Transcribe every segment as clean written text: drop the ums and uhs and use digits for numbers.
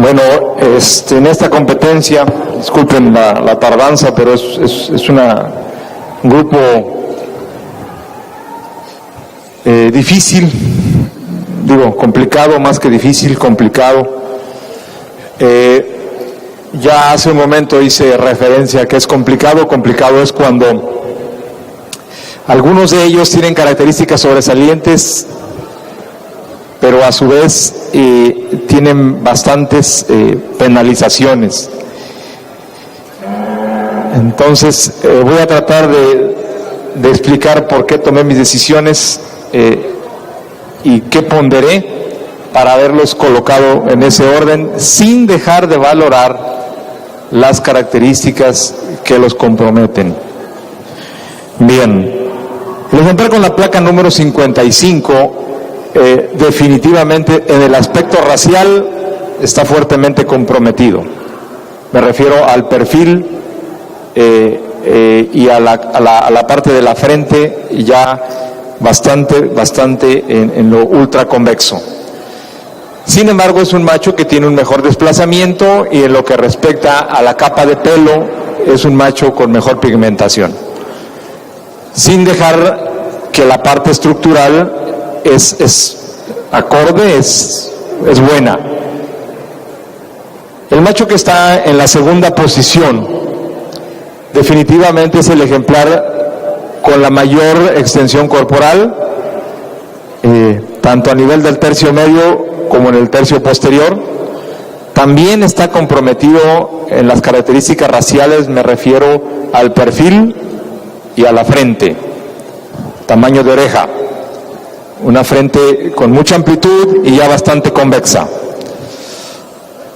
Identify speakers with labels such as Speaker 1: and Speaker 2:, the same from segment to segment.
Speaker 1: Bueno, en esta competencia, disculpen la tardanza, pero es un grupo difícil, digo, complicado, más que difícil, complicado. Ya hace un momento hice referencia a que es complicado. Complicado es cuando algunos de ellos tienen características sobresalientes, pero a su vez tienen bastantes penalizaciones. Entonces voy a tratar de explicar por qué tomé mis decisiones y qué ponderé para haberlos colocado en ese orden, sin dejar de valorar las características que los comprometen. Bien, el ejemplar con la placa número 55 definitivamente en el aspecto racial está fuertemente comprometido. Me refiero al perfil y a la parte de la frente, ya bastante en lo ultraconvexo. Sin embargo, es un macho que tiene un mejor desplazamiento, y en lo que respecta a la capa de pelo es un macho con mejor pigmentación, sin dejar que la parte estructural es acorde, es buena. El macho que está en la segunda posición definitivamente es el ejemplar con la mayor extensión corporal, tanto a nivel del tercio medio como en el tercio posterior. También está comprometido en las características raciales, me refiero al perfil y a la frente, tamaño de oreja, una frente con mucha amplitud y ya bastante convexa.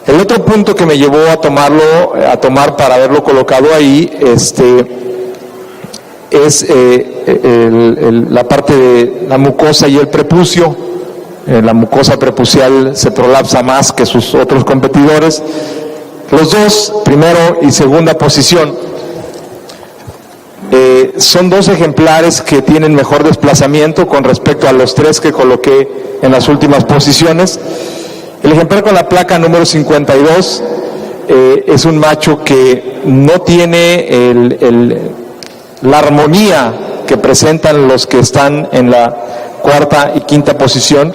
Speaker 1: El otro punto que me llevó a tomar para haberlo colocado ahí, es la parte de la mucosa y el prepucio. La mucosa prepucial se prolapsa más que sus otros competidores. Los dos, primero y segunda posición, son dos ejemplares que tienen mejor desplazamiento con respecto a los tres que coloqué en las últimas posiciones. El ejemplar con la placa número 52 es un macho que no tiene la armonía que presentan los que están en la cuarta y quinta posición.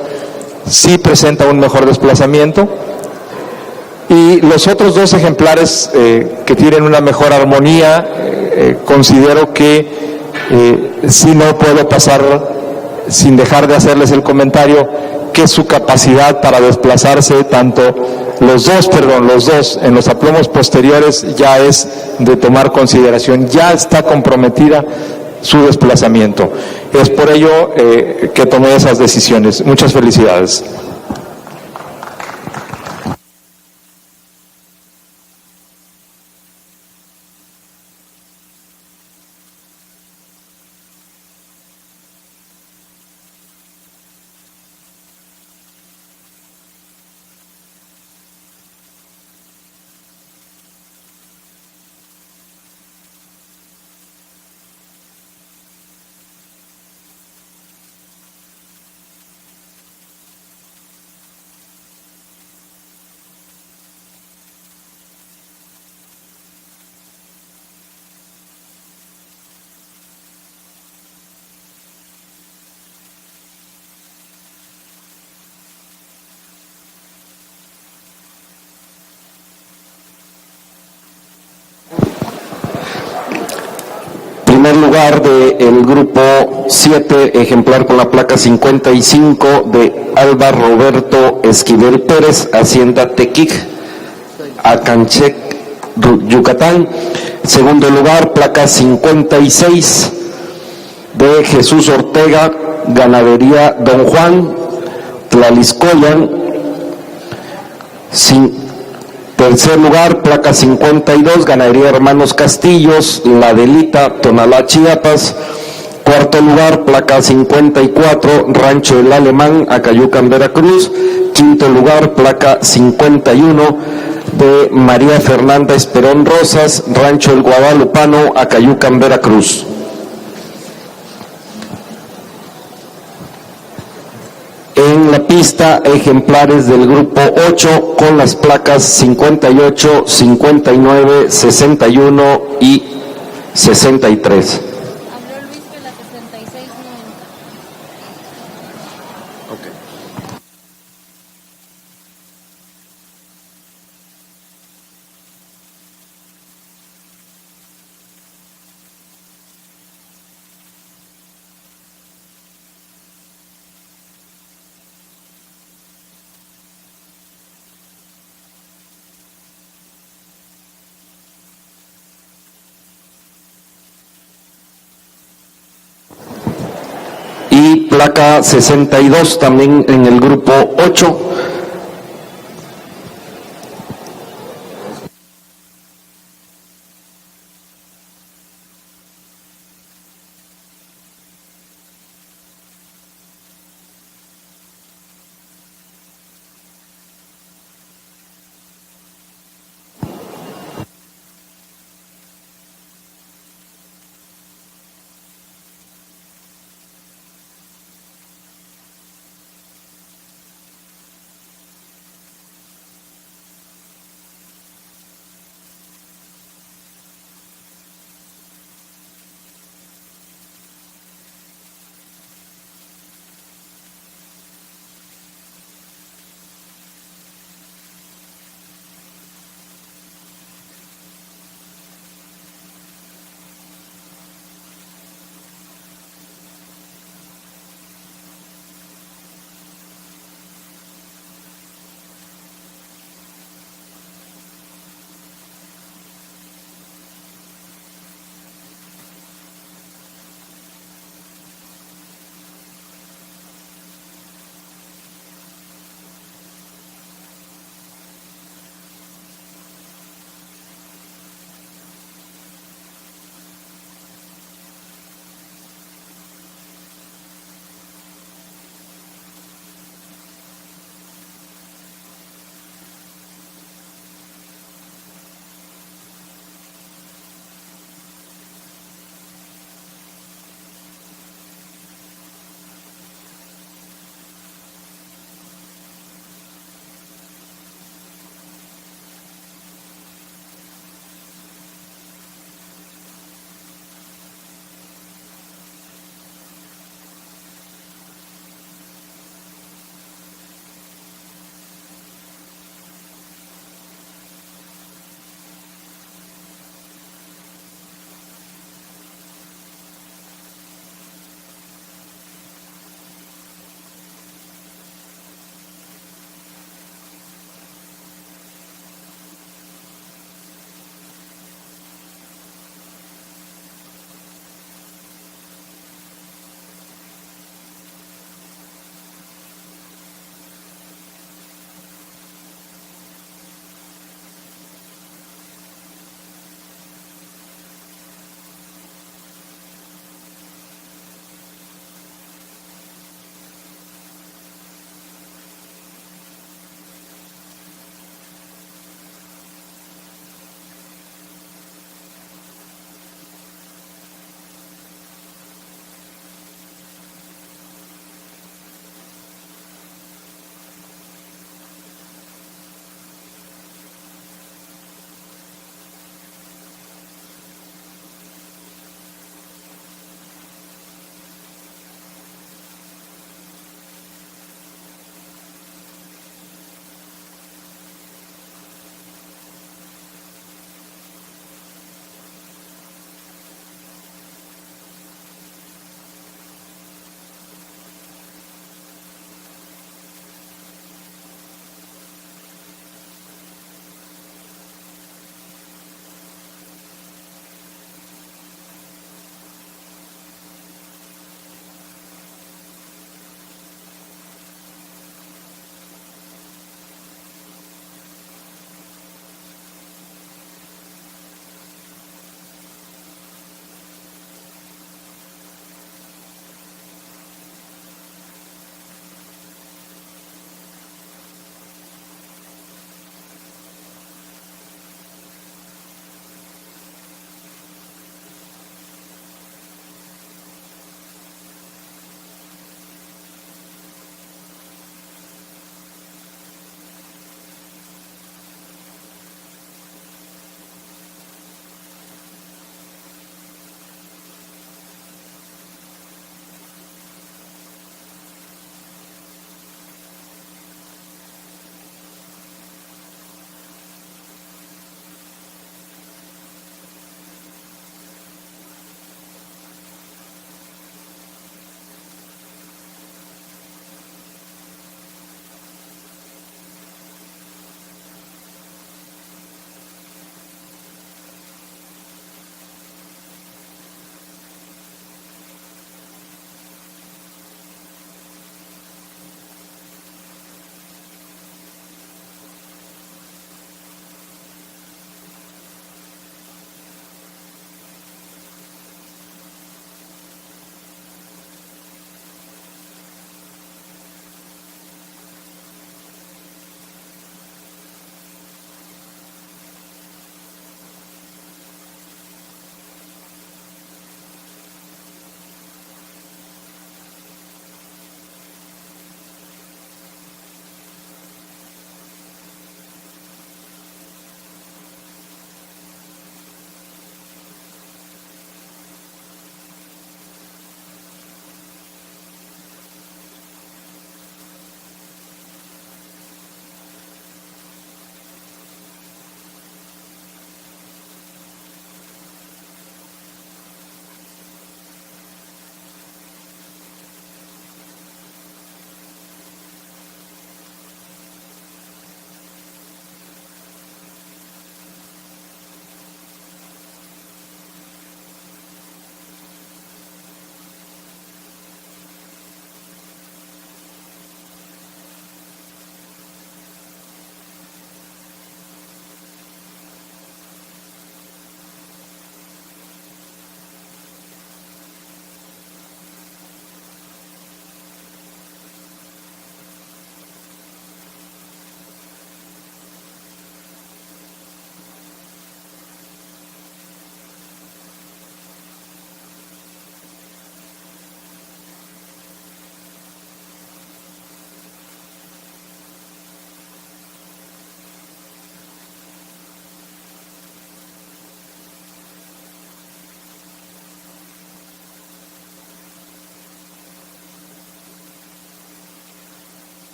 Speaker 1: Sí presenta un mejor desplazamiento, y los otros dos ejemplares que tienen una mejor armonía, considero que sí no puedo pasar sin dejar de hacerles el comentario que su capacidad para desplazarse, los dos en los aplomos posteriores, ya es de tomar consideración, ya está comprometida su desplazamiento. Es por ello que tomé esas decisiones. Muchas felicidades.
Speaker 2: Primer lugar del grupo 7, ejemplar con la placa 55 de Alba Roberto Esquivel Pérez, Hacienda Tequic, Acanchec, Yucatán. Segundo lugar, placa 56 de Jesús Ortega, Ganadería Don Juan, Tlaliscoyan. Tercer lugar, placa 52, Ganadería Hermanos Castillos, La Delita, Tonalá, Chiapas. Cuarto lugar, placa 54, Rancho El Alemán, Acayucan, Veracruz. Quinto lugar, placa 51 de María Fernanda Esperón Rosas, Rancho El Guadalupano, Acayucan, Veracruz. En la pista ejemplares del grupo 8 con las placas 58, 59, 61 y 63.
Speaker 3: Habló Luis que la 66 no entra.
Speaker 2: Y placa 62 también en el grupo 8.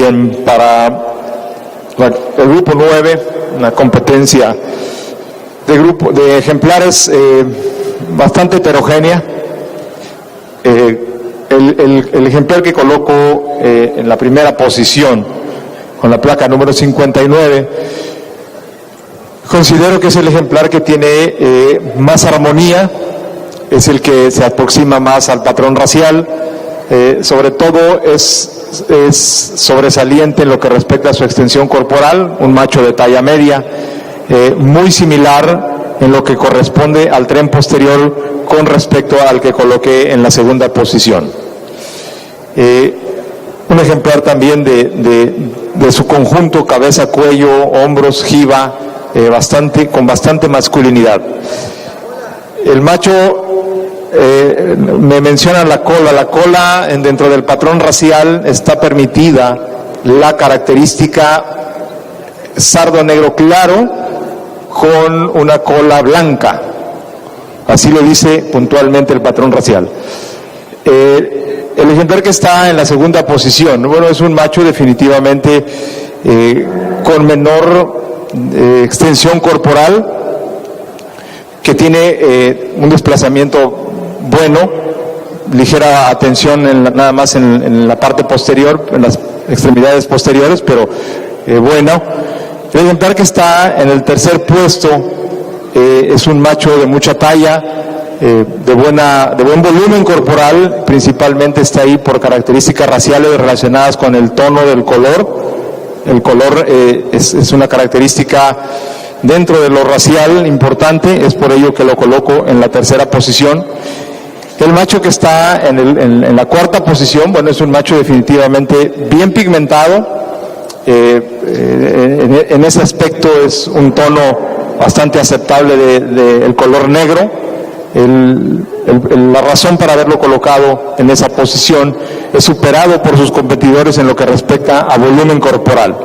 Speaker 1: Bien, para el grupo 9, una competencia de ejemplares bastante heterogénea. El ejemplar que coloco en la primera posición, con la placa número 59, considero que es el ejemplar que tiene más armonía, es el que se aproxima más al patrón racial, sobre todo es sobresaliente en lo que respecta a su extensión corporal, un macho de talla media, muy similar en lo que corresponde al tren posterior con respecto al que coloqué en la segunda posición. Un ejemplar también de su conjunto, cabeza, cuello, hombros, jiba, con bastante masculinidad. El macho, me menciona la cola dentro del patrón racial está permitida la característica sardo negro claro con una cola blanca, así lo dice puntualmente el patrón racial. El ejemplar que está en la segunda posición, bueno, es un macho definitivamente con menor extensión corporal, que tiene un desplazamiento bueno, ligera atención nada más en la parte posterior, en las extremidades posteriores, pero bueno. El ejemplar que está en el tercer puesto es un macho de mucha talla, de buen volumen corporal, principalmente está ahí por características raciales relacionadas con el tono del color. El color es una característica dentro de lo racial importante, es por ello que lo coloco en la tercera posición. El macho que está en la cuarta posición, bueno, es un macho definitivamente bien pigmentado, en ese aspecto es un tono bastante aceptable del color negro. La razón para haberlo colocado en esa posición es superado por sus competidores en lo que respecta a volumen corporal.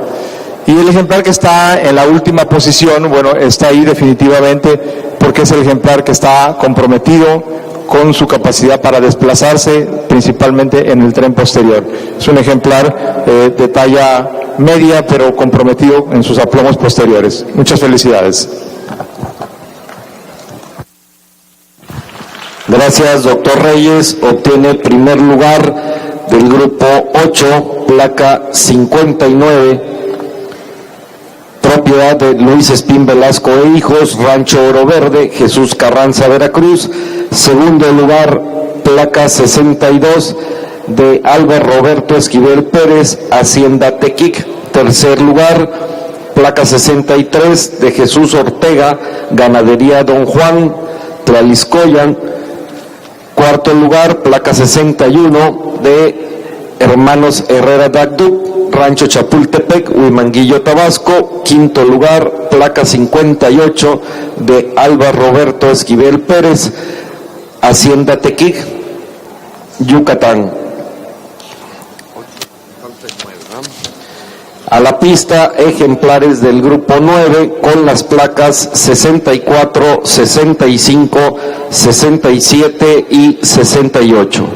Speaker 1: Y el ejemplar que está en la última posición, bueno, está ahí definitivamente porque es el ejemplar que está comprometido con su capacidad para desplazarse, principalmente en el tren posterior. Es un ejemplar de talla media, pero comprometido en sus aplomos posteriores. Muchas felicidades.
Speaker 2: Gracias, doctor Reyes. Obtiene primer lugar del grupo 8, placa 59, propiedad de Luis Espín Velasco e Hijos, Rancho Oro Verde, Jesús Carranza, Veracruz. Segundo lugar, placa 62, de Álvaro Roberto Esquivel Pérez, Hacienda Tequic. Tercer lugar, placa 63, de Jesús Ortega, Ganadería Don Juan, Tlaliscoyan. Cuarto lugar, placa 61, de Hermanos Herrera Dagduc, Rancho Chapultepec, Huimanguillo, Tabasco. Quinto lugar, placa 58, de Álvaro Roberto Esquivel Pérez, Hacienda Tequic, Yucatán. A la pista, ejemplares del grupo 9 con las placas 64, 65, 67 y 68.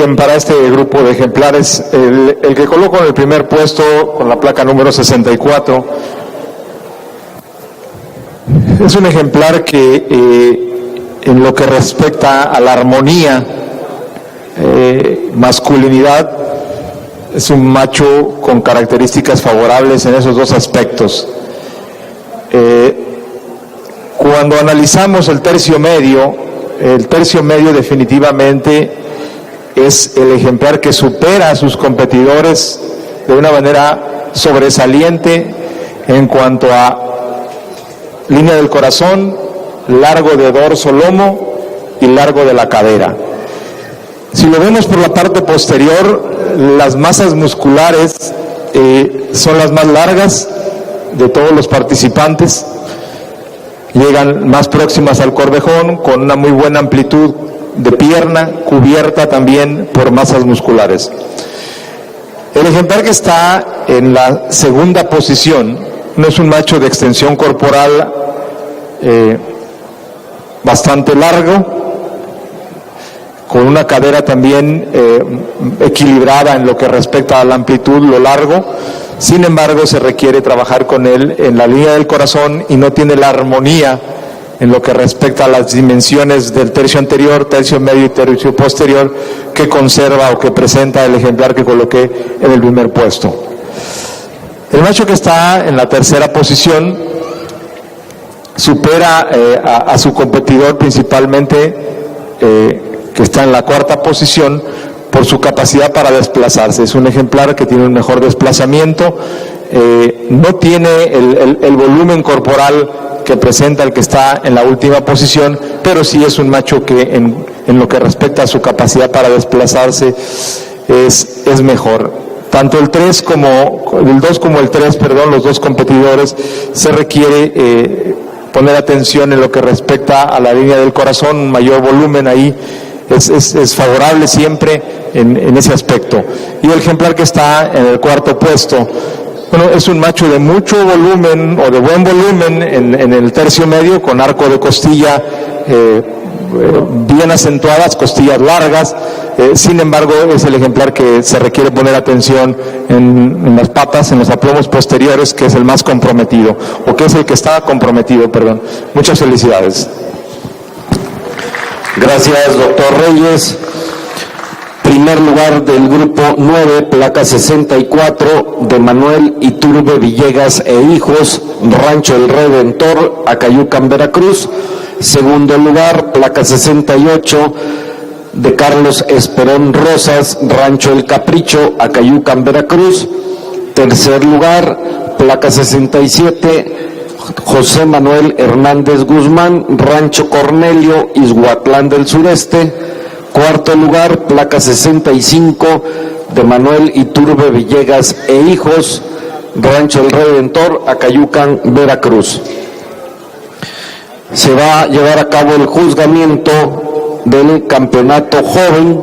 Speaker 1: Bien, para este grupo de ejemplares, el que coloco en el primer puesto con la placa número 64 es un ejemplar que en lo que respecta a la armonía, masculinidad, es un macho con características favorables en esos dos aspectos. Cuando analizamos el tercio medio definitivamente es el ejemplar que supera a sus competidores de una manera sobresaliente en cuanto a línea del corazón, largo de dorso-lomo y largo de la cadera. Si lo vemos por la parte posterior, las masas musculares son las más largas de todos los participantes, llegan más próximas al corvejón con una muy buena amplitud de pierna, cubierta también por masas musculares. El ejemplar que está en la segunda posición no es un macho de extensión corporal bastante largo, con una cadera también equilibrada en lo que respecta a la amplitud, lo largo. Sin embargo, se requiere trabajar con él en la línea del corazón y no tiene la armonía en lo que respecta a las dimensiones del tercio anterior, tercio medio y tercio posterior que conserva o que presenta el ejemplar que coloqué en el primer puesto. El macho que está en la tercera posición supera a su competidor principalmente que está en la cuarta posición por su capacidad para desplazarse. Es un ejemplar que tiene un mejor desplazamiento, no tiene el volumen corporal que presenta el que está en la última posición, pero sí es un macho que en lo que respecta a su capacidad para desplazarse es mejor. Tanto el 2 como el 3, los dos competidores, se requiere poner atención en lo que respecta a la línea del corazón, un mayor volumen ahí es favorable siempre en ese aspecto. Y el ejemplar que está en el cuarto puesto, bueno, es un macho de mucho volumen o de buen volumen en el tercio medio, con arco de costilla bien acentuadas, costillas largas. Sin embargo, es el ejemplar que se requiere poner atención en las patas, en los aplomos posteriores, que es el más comprometido, o que es el que está comprometido, perdón. Muchas felicidades.
Speaker 2: Gracias, doctor Reyes. Primer lugar del grupo 9, placa 64, de Manuel Iturbe Villegas e hijos, Rancho El Redentor, Acayucan, Veracruz. Segundo lugar, placa 68, de Carlos Esperón Rosas, Rancho El Capricho, Acayucan, Veracruz. Tercer lugar, placa 67, José Manuel Hernández Guzmán, Rancho Cornelio, Izhuatlán del Sureste. Cuarto lugar, placa 65, de Manuel Iturbe Villegas e hijos, Rancho El Redentor, Acayucan, Veracruz. Se va a llevar a cabo el juzgamiento del campeonato joven,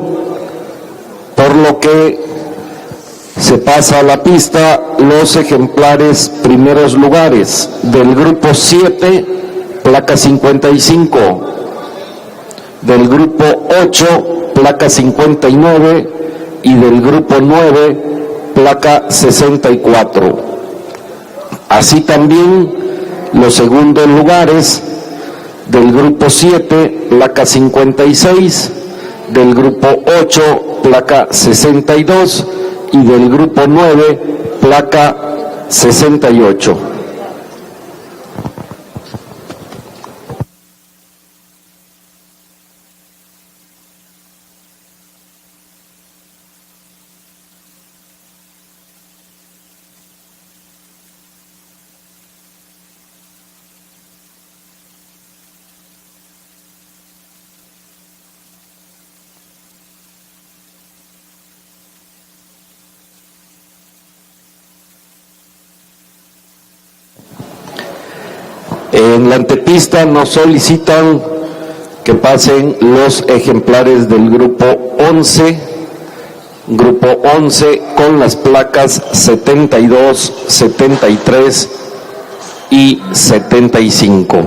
Speaker 2: por lo que se pasa a la pista los ejemplares primeros lugares del grupo 7, placa 55, del grupo 8, placa 59, y del grupo 9, placa 64. Así también los segundos lugares del grupo 7, placa 56, del grupo 8, placa 62, y del grupo 9, placa 68. En la antepista nos solicitan que pasen los ejemplares del grupo 11 con las placas 72, 73 y 75.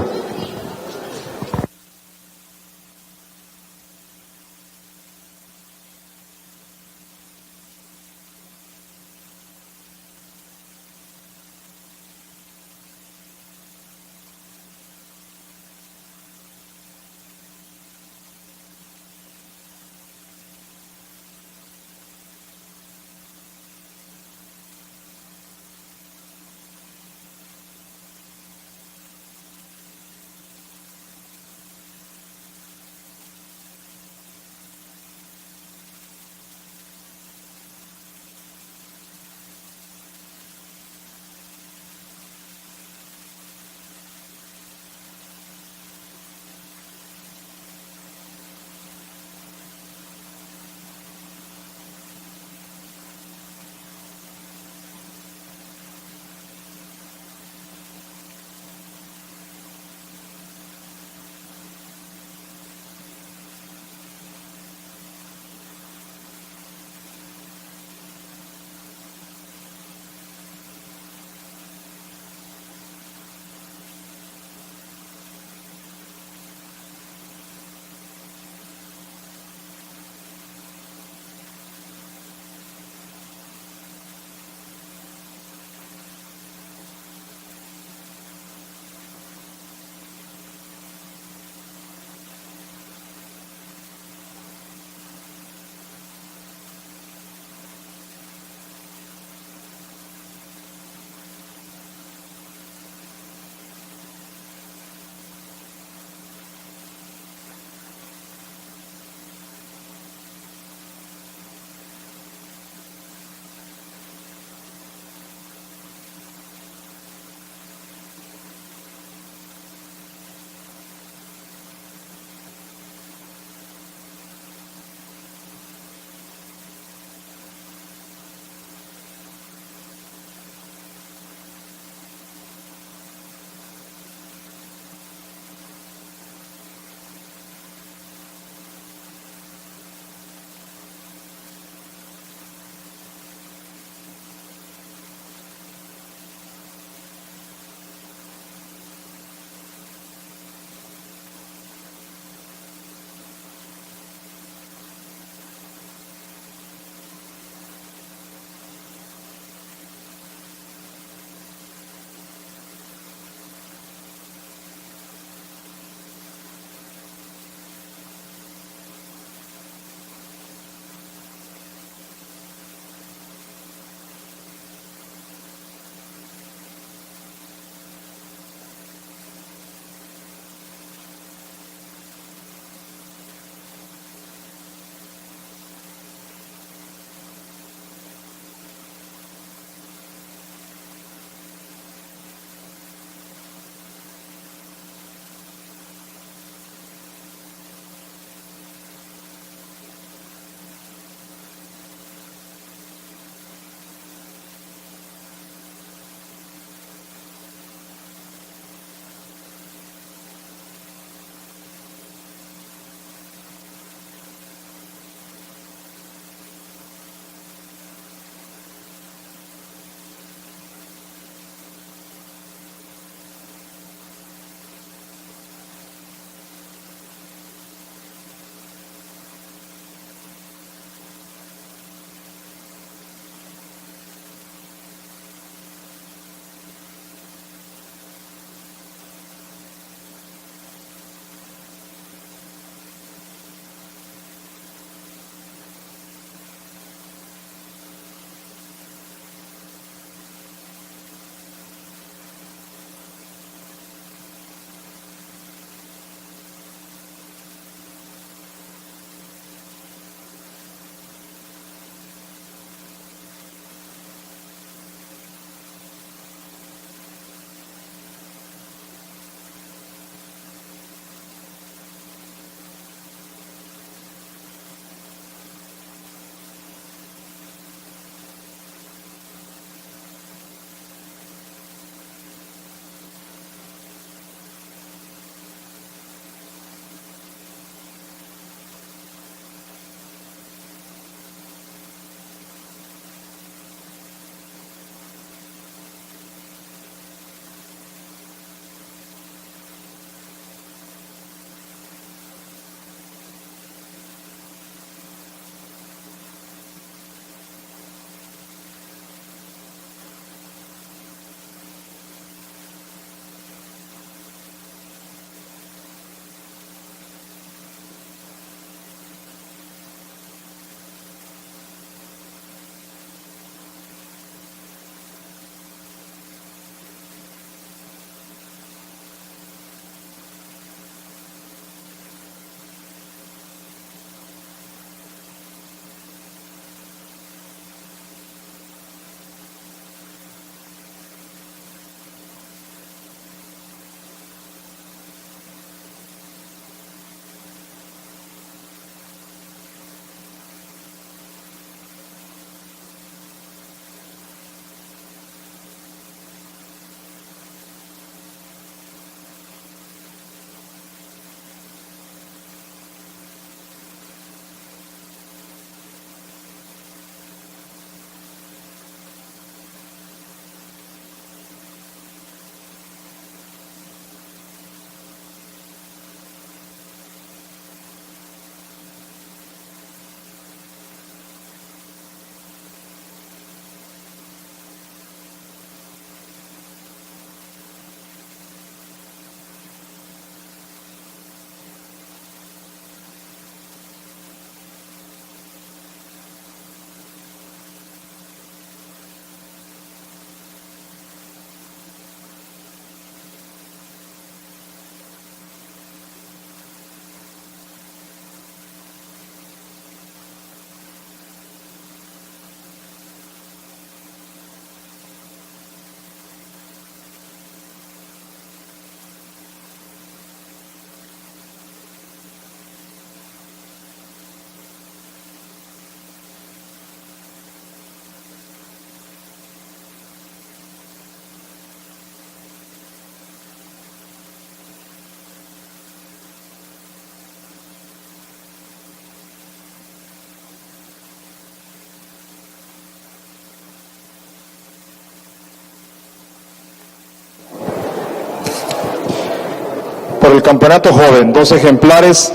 Speaker 1: por el campeonato joven, 2 ejemplares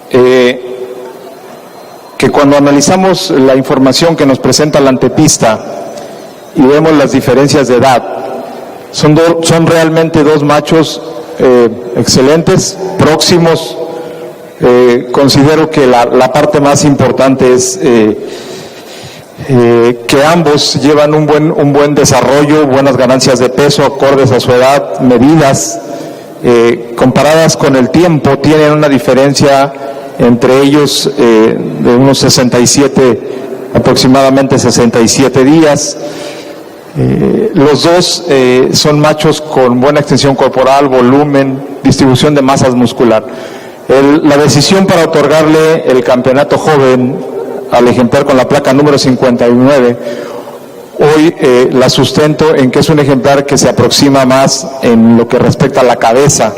Speaker 1: que cuando analizamos la información que nos presenta la antepista y vemos las diferencias de edad, son realmente 2 machos excelentes, próximos. Considero que la parte más importante es que ambos llevan un buen desarrollo, buenas ganancias de peso acordes a su edad, medidas comparadas con el tiempo, tienen una diferencia entre ellos de unos 67, aproximadamente 67 días. Los dos son machos con buena extensión corporal, volumen, distribución de masas muscular. La decisión para otorgarle el campeonato joven al ejemplar con la placa número 59, hoy la sustento en que es un ejemplar que se aproxima más en lo que respecta a la cabeza,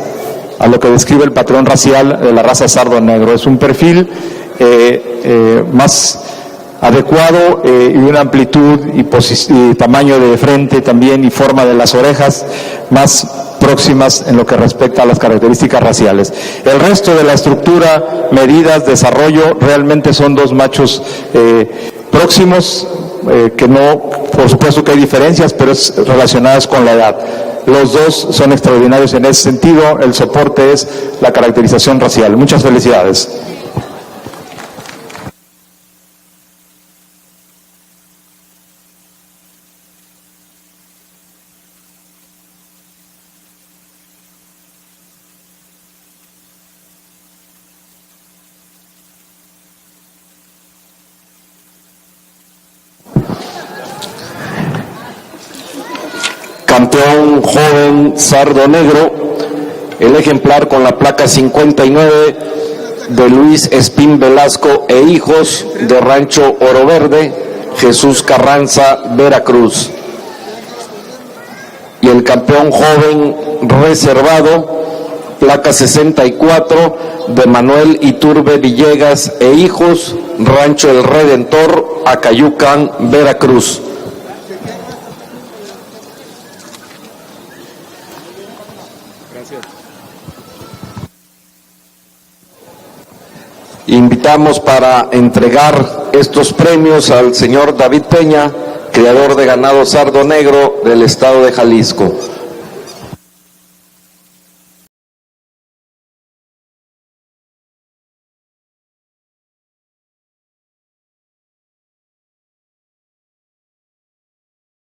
Speaker 1: a lo que describe el patrón racial de la raza sardo negro. Es un perfil más adecuado y una amplitud y tamaño de frente también y forma de las orejas más próximas en lo que respecta a las características raciales. El resto de la estructura, medidas, desarrollo, realmente son 2 machos próximos, que no, por supuesto que hay diferencias, pero es relacionadas con la edad. Los 2 son extraordinarios en ese sentido, el soporte es la caracterización racial. Muchas felicidades.
Speaker 2: Campeón joven sardo negro, el ejemplar con la placa 59 de Luis Espín Velasco e hijos, de Rancho Oro Verde, Jesús Carranza, Veracruz. Y el campeón joven reservado, placa 64 de Manuel Iturbe Villegas e hijos, Rancho El Redentor, Acayucan, Veracruz. Invitamos para entregar estos premios al señor David Peña, criador de ganado sardo negro del estado de Jalisco.